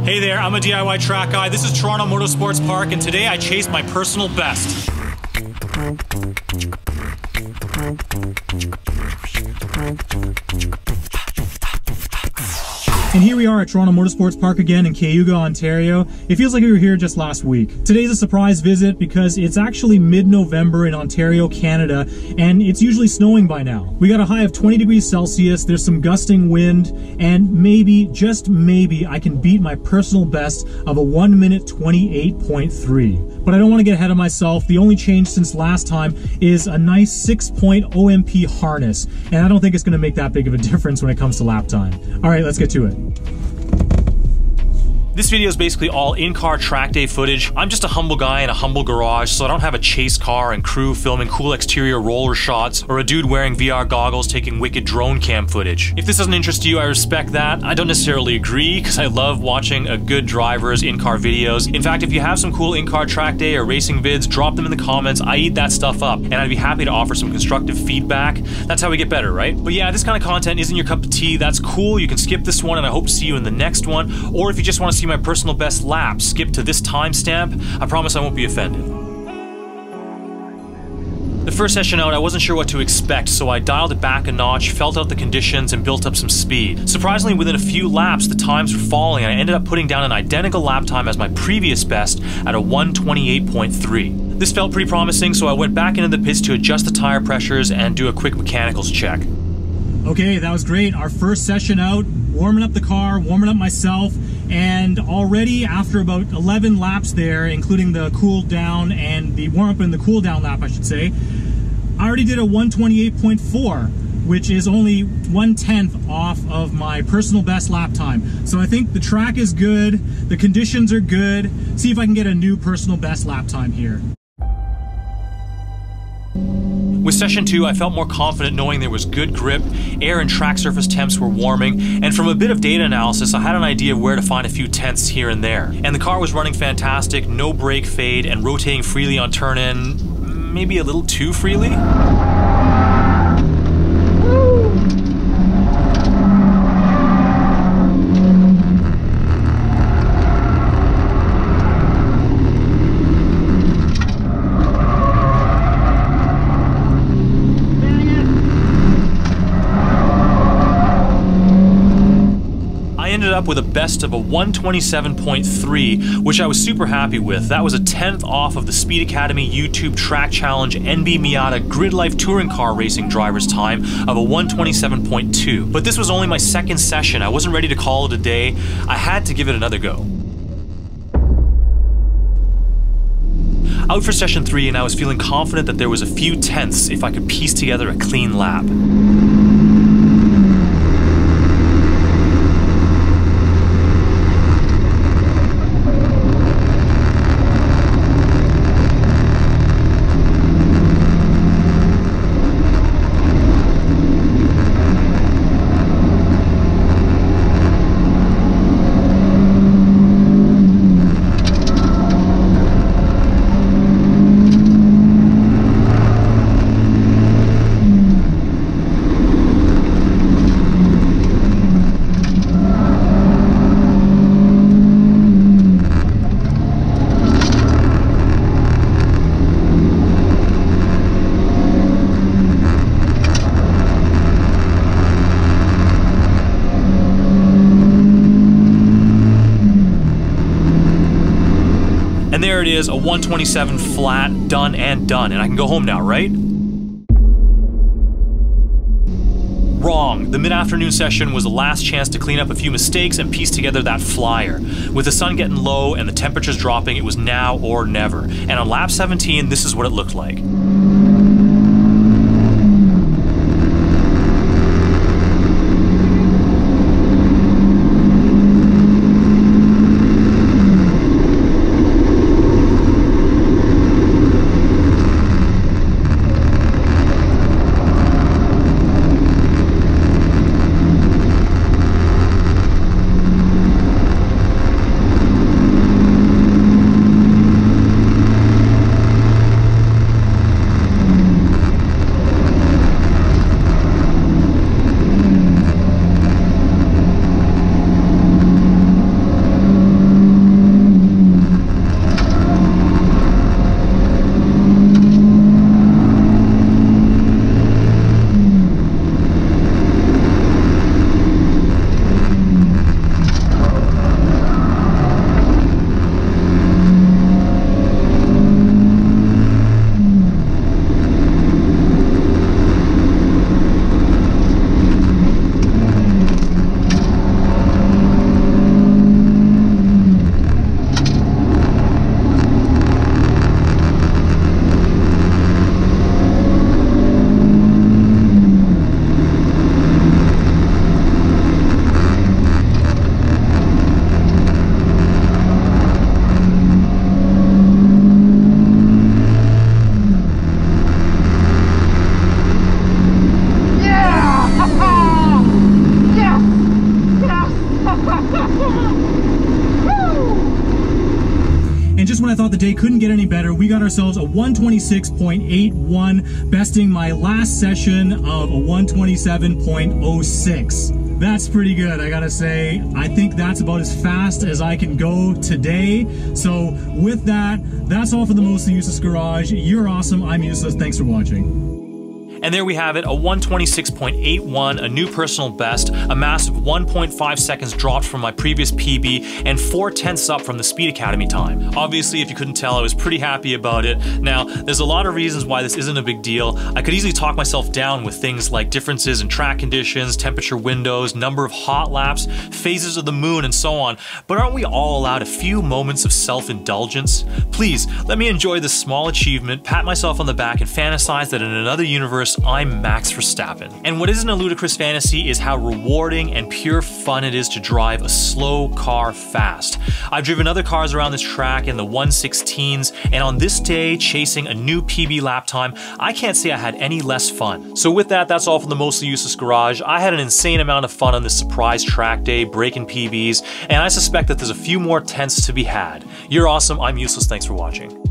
Hey there, I'm a DIY track guy. This is Toronto Motorsports Park, and today I chased my personal best. And here we are at Toronto Motorsports Park again in Cayuga, Ontario. It feels like we were here just last week. Today's a surprise visit because it's actually mid-November in Ontario, Canada, and it's usually snowing by now. We got a high of 20 degrees Celsius, there's some gusting wind, and maybe, just maybe, I can beat my personal best of a 1 minute 28.3. But I don't want to get ahead of myself. The only change since last time is a nice 6-point OMP harness, and I don't think it's going to make that big of a difference when it comes to lap time. All right, let's get to it. This video is basically all in-car track day footage. I'm just a humble guy in a humble garage, so I don't have a chase car and crew filming cool exterior roller shots or a dude wearing VR goggles taking wicked drone cam footage. If this doesn't interest you, I respect that. I don't necessarily agree, because I love watching a good driver's in-car videos. In fact, if you have some cool in-car track day or racing vids, drop them in the comments. I eat that stuff up, and I'd be happy to offer some constructive feedback. That's how we get better, right? But yeah, this kind of content isn't your cup of tea. That's cool. You can skip this one, and I hope to see you in the next one. Or if you just want to see my personal best lap, skip to this timestamp. I promise I won't be offended. The first session out, I wasn't sure what to expect, so I dialed it back a notch, felt out the conditions, and built up some speed. Surprisingly, within a few laps, the times were falling, and I ended up putting down an identical lap time as my previous best at a 1:28.3. This felt pretty promising, so I went back into the pits to adjust the tire pressures and do a quick mechanicals check. Okay, that was great. Our first session out, warming up the car, warming up myself, and already after about 11 laps there, including the cool down and the warm up and the cool down lap, I should say, I already did a 1:28.4, which is only 1/10 off of my personal best lap time. So I think the track is good, the conditions are good. See if I can get a new personal best lap time here. With session 2, I felt more confident knowing there was good grip, air and track surface temps were warming, and from a bit of data analysis, I had an idea of where to find a few tenths here and there. And the car was running fantastic, no brake fade, and rotating freely on turn-in, maybe a little too freely? Up with a best of a 1:27.3, which I was super happy with. That was a 10th off of the Speed Academy YouTube Track Challenge NB Miata GridLife Touring Car racing driver's time of a 1:27.2. But this was only my second session. I wasn't ready to call it a day. I had to give it another go. Out for session 3, and I was feeling confident that there was a few tenths if I could piece together a clean lap. And there it is, a 1:27 flat, done and done. And I can go home now, right? Wrong. The mid-afternoon session was the last chance to clean up a few mistakes and piece together that flyer. With the sun getting low and the temperatures dropping, it was now or never. And on lap 17, this is what it looked like. here's when I thought the day couldn't get any better. We got ourselves a 126.81, besting my last session of a 127.06. That's pretty good, I gotta say. I think that's about as fast as I can go today. So with that, that's all for the Mostly Useless Garage. You're awesome, I'm useless, thanks for watching. And there we have it, a 126.81, a new personal best, a massive 1.5 seconds dropped from my previous PB, and 0.4 up from the Speed Academy time. Obviously, if you couldn't tell, I was pretty happy about it. Now, there's a lot of reasons why this isn't a big deal. I could easily talk myself down with things like differences in track conditions, temperature windows, number of hot laps, phases of the moon, and so on. But aren't we all allowed a few moments of self-indulgence? Please, let me enjoy this small achievement, pat myself on the back, and fantasize that in another universe, I'm Max Verstappen. And what isn't a ludicrous fantasy is how rewarding and pure fun it is to drive a slow car fast. I've driven other cars around this track in the 116s, and on this day, chasing a new PB lap time, I can't say I had any less fun. So with that, that's all from the Mostly Useless Garage. I had an insane amount of fun on this surprise track day, breaking PBs, and I suspect that there's a few more tenths to be had. You're awesome, I'm useless, thanks for watching.